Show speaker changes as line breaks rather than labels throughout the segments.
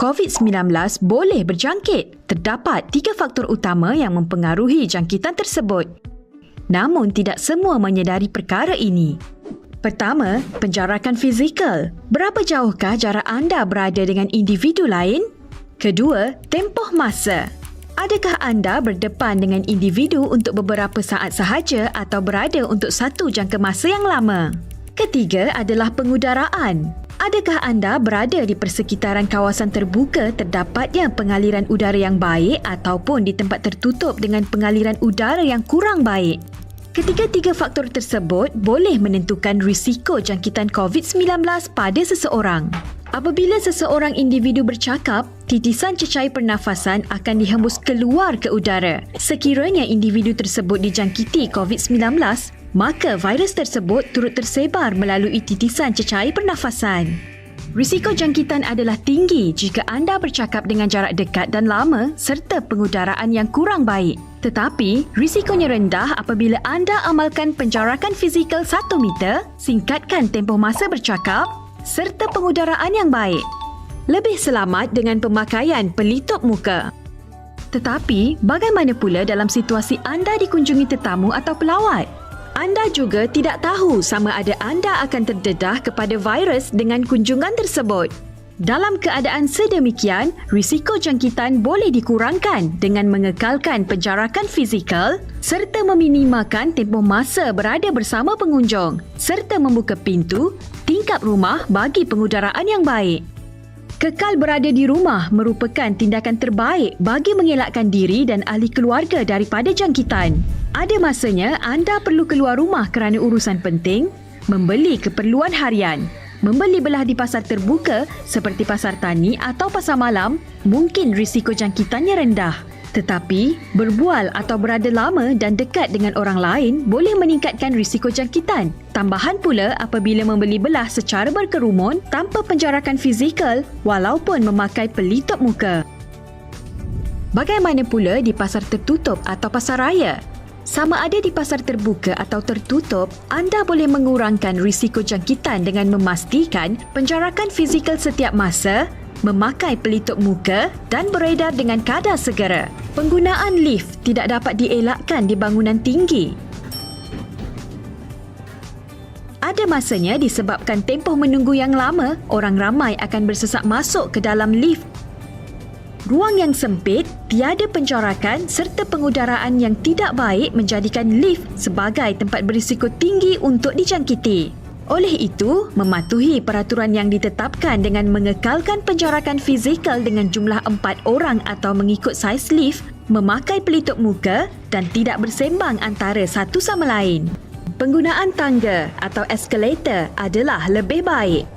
COVID-19 boleh berjangkit. Terdapat 3 faktor utama yang mempengaruhi jangkitan tersebut. Namun tidak semua menyedari perkara ini. Pertama, penjarakan fizikal. Berapa jauhkah jarak anda berada dengan individu lain? Kedua, tempoh masa. Adakah anda berdepan dengan individu untuk beberapa saat sahaja atau berada untuk satu jangka masa yang lama? Ketiga adalah pengudaraan. Adakah anda berada di persekitaran kawasan terbuka terdapatnya pengaliran udara yang baik ataupun di tempat tertutup dengan pengaliran udara yang kurang baik? Ketiga-tiga faktor tersebut boleh menentukan risiko jangkitan COVID-19 pada seseorang. Apabila seseorang individu bercakap, titisan cecair pernafasan akan dihembus keluar ke udara. Sekiranya individu tersebut dijangkiti COVID-19, maka virus tersebut turut tersebar melalui titisan cecair pernafasan. Risiko jangkitan adalah tinggi jika anda bercakap dengan jarak dekat dan lama serta pengudaraan yang kurang baik. Tetapi, risikonya rendah apabila anda amalkan penjarakan fizikal 1 meter, singkatkan tempoh masa bercakap serta pengudaraan yang baik. Lebih selamat dengan pemakaian pelitup muka. Tetapi, bagaimana pula dalam situasi anda dikunjungi tetamu atau pelawat? Anda juga tidak tahu sama ada anda akan terdedah kepada virus dengan kunjungan tersebut. Dalam keadaan sedemikian, risiko jangkitan boleh dikurangkan dengan mengekalkan penjarakan fizikal serta meminimalkan tempoh masa berada bersama pengunjung serta membuka pintu, tingkap rumah bagi pengudaraan yang baik. Kekal berada di rumah merupakan tindakan terbaik bagi mengelakkan diri dan ahli keluarga daripada jangkitan. Ada masanya anda perlu keluar rumah kerana urusan penting, membeli keperluan harian, membeli belah di pasar terbuka seperti pasar tani atau pasar malam, mungkin risiko jangkitannya rendah. Tetapi, berbual atau berada lama dan dekat dengan orang lain boleh meningkatkan risiko jangkitan. Tambahan pula apabila membeli belah secara berkerumun tanpa penjarakan fizikal walaupun memakai pelitup muka. Bagaimana pula di pasar tertutup atau pasar raya? Sama ada di pasar terbuka atau tertutup, anda boleh mengurangkan risiko jangkitan dengan memastikan penjarakan fizikal setiap masa, memakai pelitup muka dan beredar dengan kadar segera. Penggunaan lift tidak dapat dielakkan di bangunan tinggi. Ada masanya disebabkan tempoh menunggu yang lama, orang ramai akan bersesak masuk ke dalam lift. Ruang yang sempit, tiada penjarakan serta pengudaraan yang tidak baik menjadikan lift sebagai tempat berisiko tinggi untuk dijangkiti. Oleh itu, mematuhi peraturan yang ditetapkan dengan mengekalkan penjarakan fizikal dengan jumlah 4 orang atau mengikut saiz lift, memakai pelitup muka dan tidak bersembang antara satu sama lain. Penggunaan tangga atau eskalator adalah lebih baik.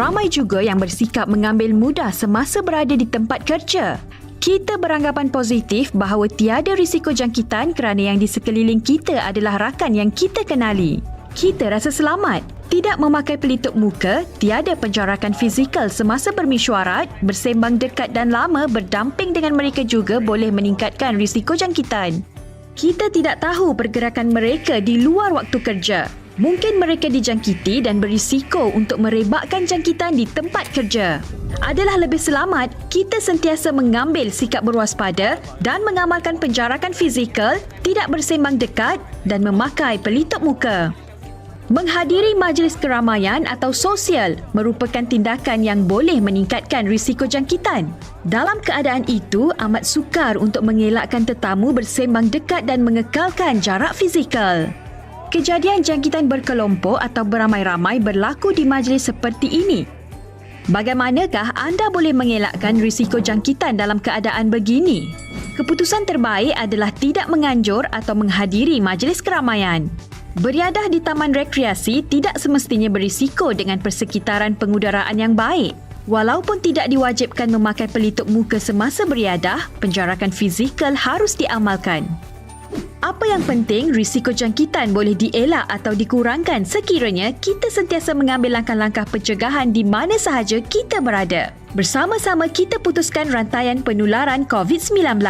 Ramai juga yang bersikap mengambil mudah semasa berada di tempat kerja. Kita beranggapan positif bahawa tiada risiko jangkitan kerana yang di sekeliling kita adalah rakan yang kita kenali. Kita rasa selamat. Tidak memakai pelitup muka, tiada penjarakan fizikal semasa bermesyuarat, bersembang dekat dan lama berdamping dengan mereka juga boleh meningkatkan risiko jangkitan. Kita tidak tahu pergerakan mereka di luar waktu kerja. Mungkin mereka dijangkiti dan berisiko untuk merebakkan jangkitan di tempat kerja. Adalah lebih selamat kita sentiasa mengambil sikap berwaspada dan mengamalkan penjarakan fizikal, tidak bersembang dekat dan memakai pelitup muka. Menghadiri majlis keramaian atau sosial merupakan tindakan yang boleh meningkatkan risiko jangkitan. Dalam keadaan itu, amat sukar untuk mengelakkan tetamu bersembang dekat dan mengekalkan jarak fizikal. Kejadian jangkitan berkelompok atau beramai-ramai berlaku di majlis seperti ini. Bagaimanakah anda boleh mengelakkan risiko jangkitan dalam keadaan begini? Keputusan terbaik adalah tidak menganjur atau menghadiri majlis keramaian. Beriadah di taman rekreasi tidak semestinya berisiko dengan persekitaran pengudaraan yang baik. Walaupun tidak diwajibkan memakai pelitup muka semasa beriadah, penjarakan fizikal harus diamalkan. Apa yang penting, risiko jangkitan boleh dielak atau dikurangkan sekiranya kita sentiasa mengambil langkah-langkah pencegahan di mana sahaja kita berada. Bersama-sama kita putuskan rantaian penularan COVID-19.